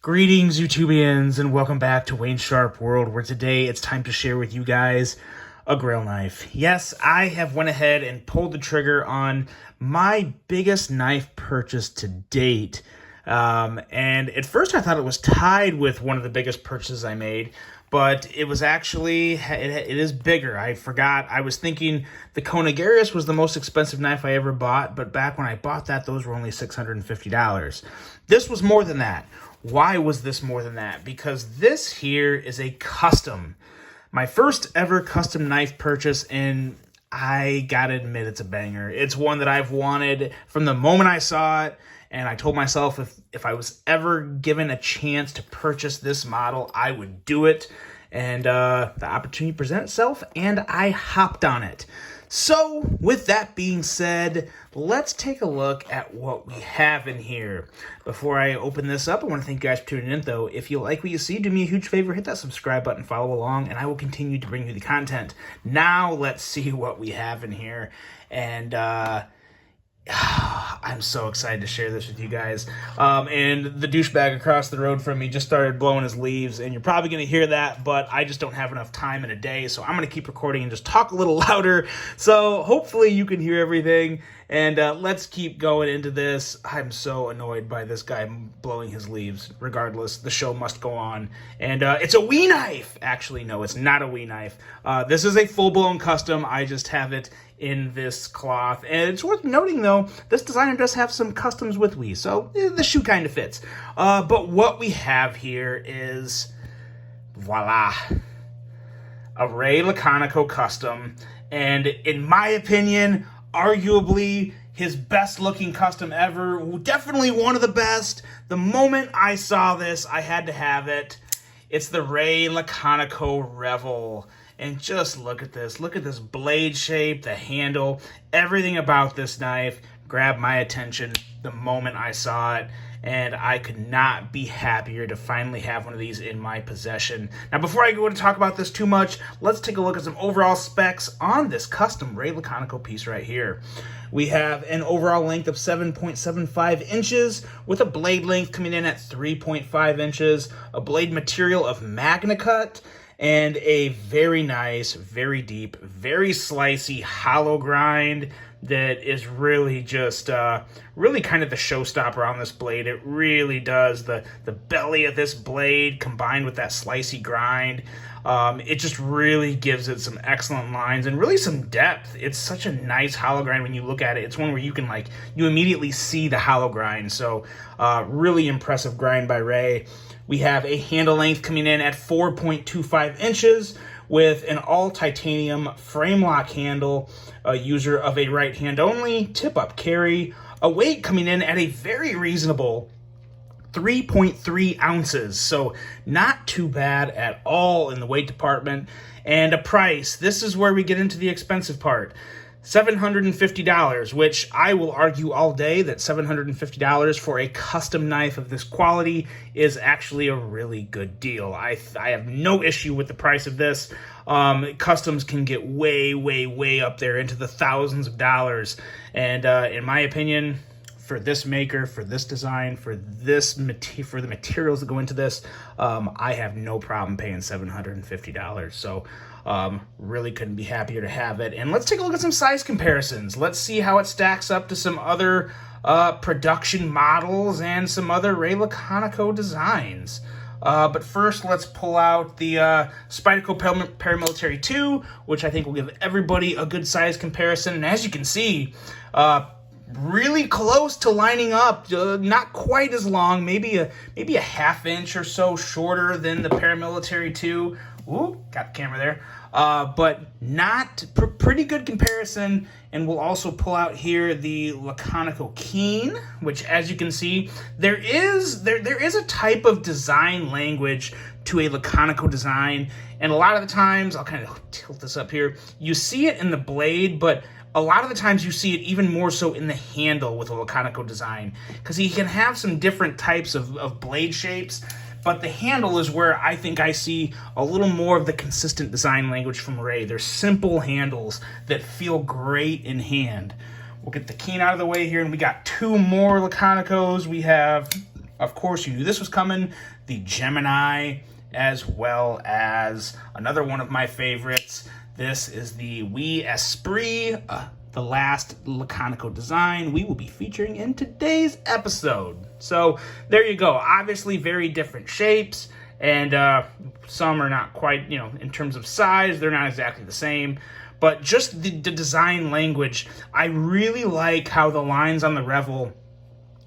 Greetings, YouTubians, and welcome back to Wayne Sharp World, where today it's time to share with you guys a grail knife. Yes, I have went ahead and pulled the trigger on my biggest knife purchase to date. And at first I thought it was tied with one of the biggest purchases I made, but it was actually, it is bigger. I forgot. I was thinking the Conagarius was the most expensive knife I ever bought, but back when I bought that, those were only $650. This was more than that. Why was this more than that? Because this here is a custom. My first ever custom knife purchase, and I gotta admit it's a banger. It's one that I've wanted from the moment I saw it, and I told myself if I was ever given a chance to purchase this model, I would do it. And the opportunity presented itself, and I hopped on it. So, with that being said, let's take a look at what we have in here. Before I open this up, I want to thank you guys for tuning in, though. If you like what you see, do me a huge favor, hit that subscribe button, follow along, and I will continue to bring you the content. Now, let's see what we have in here. And, I'm so excited to share this with you guys. And the douchebag across the road from me just started blowing his leaves, and you're probably going to hear that, but I just don't have enough time in a day, so I'm going to keep recording and just talk a little louder. So hopefully you can hear everything, and let's keep going into this. I'm so annoyed by this guy blowing his leaves. Regardless, the show must go on. And it's a Wii knife! Actually, no, it's not a Wii knife. This is a full-blown custom. I just have it in this cloth. And it's worth noting, though, this designer does have some customs with Wii, so the shoe kind of fits. But what we have here is, voila, a Ray Laconico custom. And in my opinion, arguably his best looking custom ever. Definitely one of the best. The moment I saw this, I had to have it. It's the Ray Laconico Revel. And just look at this. Look at this blade shape, the handle, everything about this knife grabbed my attention the moment I saw it. And I could not be happier to finally have one of these in my possession. Now, before I go to talk about this too much, let's take a look at some overall specs on this custom Ray Laconico piece right here. We have an overall length of 7.75 inches with a blade length coming in at 3.5 inches, a blade material of Magna Cut, and a very nice, very deep, very slicey hollow grind that is really just, really kind of the showstopper on this blade. It really does. The belly of this blade combined with that slicey grind, it just really gives it some excellent lines and really some depth. It's such a nice hollow grind when you look at it. It's one where you can, you immediately see the hollow grind. So, really impressive grind by Ray. We have a handle length coming in at 4.25 inches with an all-titanium frame lock handle, a user of a right hand only, tip-up carry, a weight coming in at a very reasonable 3.3 ounces, so not too bad at all in the weight department, and a price. This is where we get into the expensive part. $750, which I will argue all day that $750 for a custom knife of this quality is actually a really good deal. I have no issue with the price of this. Customs can get way, way, way up there into the thousands of dollars. And in my opinion, for this maker, for this design, for the materials that go into this, I have no problem paying $750. So really couldn't be happier to have it. And let's take a look at some size comparisons. Let's see how it stacks up to some other production models and some other Ray Laconico designs. But first, let's pull out the Spyderco Paramilitary 2, which I think will give everybody a good size comparison. And as you can see, really close to lining up, not quite as long, maybe a half inch or so shorter than the Paramilitary 2. Ooh, got the camera there. But not pretty good comparison. And we'll also pull out here the Laconico Keen, which, as you can see, there is a type of design language to a Laconico design. And a lot of the times, I'll kind of tilt this up here, you see it in the blade, but a lot of the times you see it even more so in the handle with a Laconico design, because he can have some different types of blade shapes, but the handle is where I think I see a little more of the consistent design language from Ray. They're simple handles that feel great in hand. We'll get the Keen out of the way here, and we got two more Laconicos. We have of course, you knew this was coming, the Gemini, as well as another one of my favorites. This is the Oui Esprit, the last Laconico design we will be featuring in today's episode. So there you go. Obviously very different shapes, and some are not quite, in terms of size, they're not exactly the same. But just the design language, I really like how the lines on the Revel,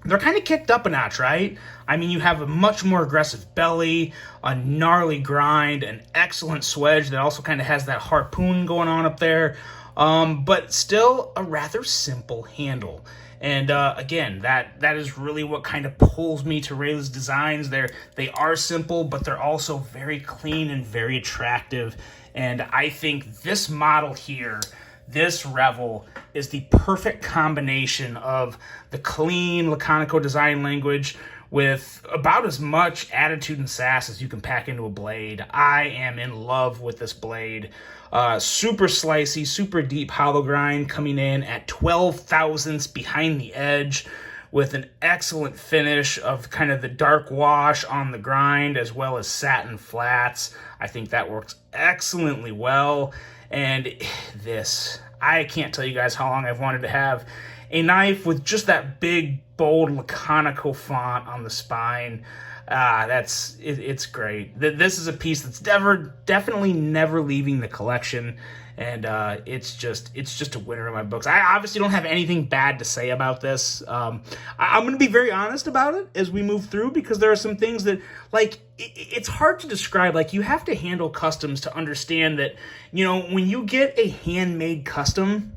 they're kind of kicked up a notch, right? I mean, you have a much more aggressive belly, a gnarly grind, an excellent swedge that also kind of has that harpoon going on up there, but still a rather simple handle. And again, that is really what kind of pulls me to Rayla's designs. They are simple, but they're also very clean and very attractive. And I think this model here, this Revel, is the perfect combination of the clean Laconico design language with about as much attitude and sass as you can pack into a blade. I am in love with this blade. Super slicey, super deep hollow grind coming in at 12 thousandths behind the edge with an excellent finish of kind of the dark wash on the grind as well as satin flats. I think that works excellently well. And this, I can't tell you guys how long I've wanted to have a knife with just that big, bold Laconico font on the spine. It's great. This is a piece that's definitely never leaving the collection, and it's just a winner in my books. I obviously don't have anything bad to say about this. I'm going to be very honest about it as we move through, because there are some things that, like, it's hard to describe. Like, you have to handle customs to understand that, when you get a handmade custom,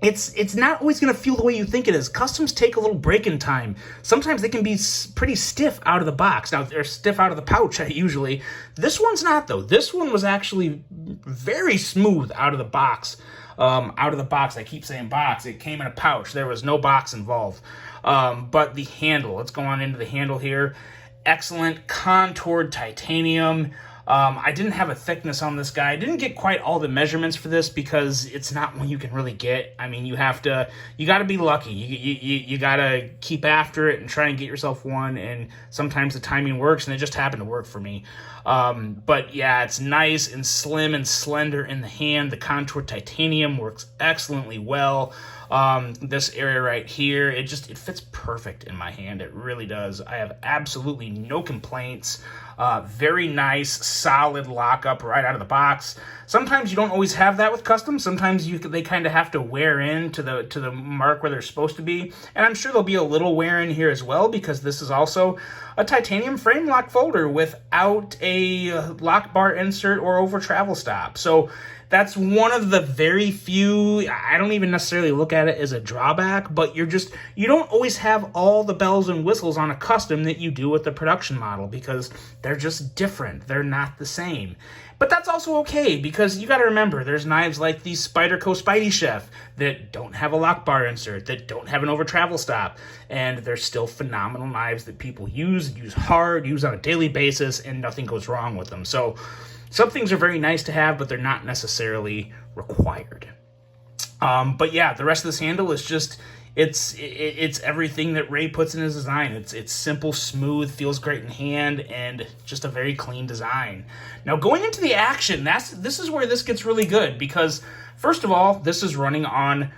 it's not always going to feel the way you think it is. Customs take a little break in time. Sometimes they can be pretty stiff out of the box. Now, they're stiff out of the pouch, usually. This one's not, though. This one was actually very smooth out of the box. I keep saying box. It came in a pouch. There was no box involved. But the handle, let's go on into the handle here. Excellent contoured titanium. I didn't have a thickness on this guy. I didn't get quite all the measurements for this because it's not one you can really get. I mean, you got to be lucky. You got to keep after it and try and get yourself one, and sometimes the timing works, and it just happened to work for me. But yeah, it's nice and slim and slender in the hand. The contoured titanium works excellently well. This area right here, it fits perfect in my hand. It really does. I have absolutely no complaints. Very nice, solid lockup right out of the box. Sometimes you don't always have that with custom. Sometimes they kind of have to wear in to the mark where they're supposed to be. And I'm sure there'll be a little wear in here as well, because this is also a titanium frame lock folder without a lock bar insert or over travel stop. So that's one of the very few, I don't even necessarily look at it as a drawback, but you don't always have all the bells and whistles on a custom that you do with the production model, because they're just different. They're not the same. But that's also okay, because you got to remember, there's knives like the Spyderco Spidey Chef that don't have a lock bar insert, that don't have an over travel stop, and they're still phenomenal knives that people use hard, use on a daily basis, and nothing goes wrong with them. So some things are very nice to have, but they're not necessarily required. But yeah, the rest of this handle is just, it's everything that Ray puts in his design. It's simple, smooth, feels great in hand, and just a very clean design. Now, going into the action, this is where this gets really good, because first of all, this is running on,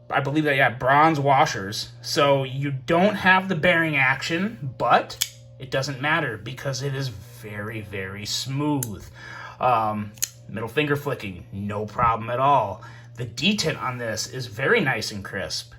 I believe that, yeah, bronze washers. So you don't have the bearing action, but it doesn't matter because it is very, very smooth. Middle finger flicking, no problem at all. The detent on this is very nice and crisp.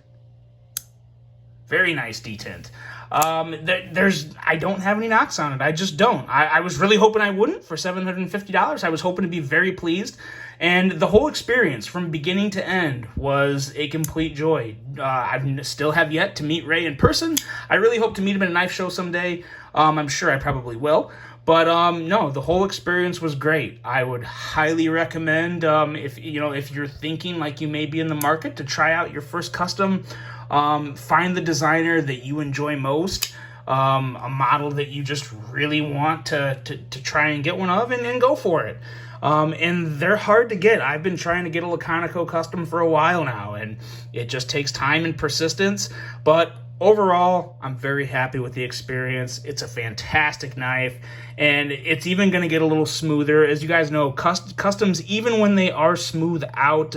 Very nice detent. I don't have any knocks on it. I just don't. I was really hoping I wouldn't for $750. I was hoping to be very pleased. And the whole experience from beginning to end was a complete joy. I still have yet to meet Ray in person. I really hope to meet him at a knife show someday. I'm sure I probably will. But no, the whole experience was great. I would highly recommend, if you're thinking like you may be in the market to try out your first custom, find the designer that you enjoy most, a model that you just really want to try and get one of, and go for it. And they're hard to get. I've been trying to get a Laconico custom for a while now, and it just takes time and persistence. But overall, I'm very happy with the experience. It's a fantastic knife, and it's even going to get a little smoother. As you guys know, customs, even when they are smooth out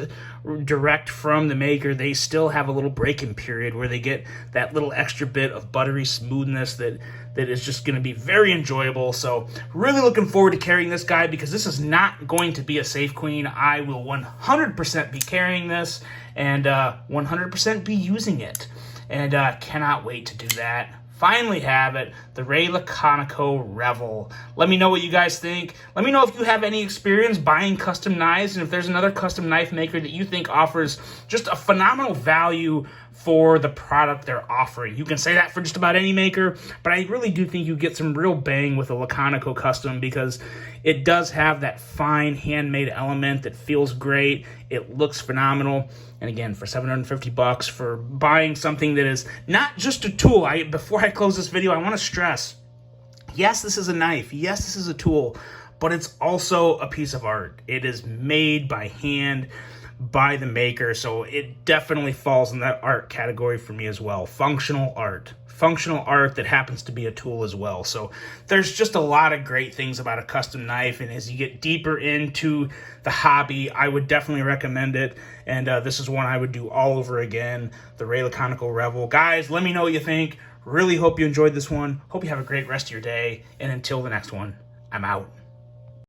direct from the maker, they still have a little break-in period where they get that little extra bit of buttery smoothness that is just going to be very enjoyable. So really looking forward to carrying this guy, because this is not going to be a safe queen. I will 100% be carrying this and 100% be using it. And cannot wait to do that. Finally have it, the Ray Laconico Revel. Let me know what you guys think. Let me know if you have any experience buying custom knives, and if there's another custom knife maker that you think offers just a phenomenal value for the product they're offering. You can say that for just about any maker, but I really do think you get some real bang with a Laconico custom, because it does have that fine handmade element that feels great. It looks phenomenal. And again, for $750 for buying something that is not just a tool. Before I close this video, I want to stress, yes, this is a knife. Yes, this is a tool, but it's also a piece of art. It is made by hand by the maker, so it definitely falls in that art category for me as well. Functional art that happens to be a tool as well. So there's just a lot of great things about a custom knife, and as you get deeper into the hobby, I would definitely recommend it. And this is one I would do all over again, the Ray Laconico Revel. Guys, let me know what you think. Really hope you enjoyed this one. Hope you have a great rest of your day, and until the next one, I'm out.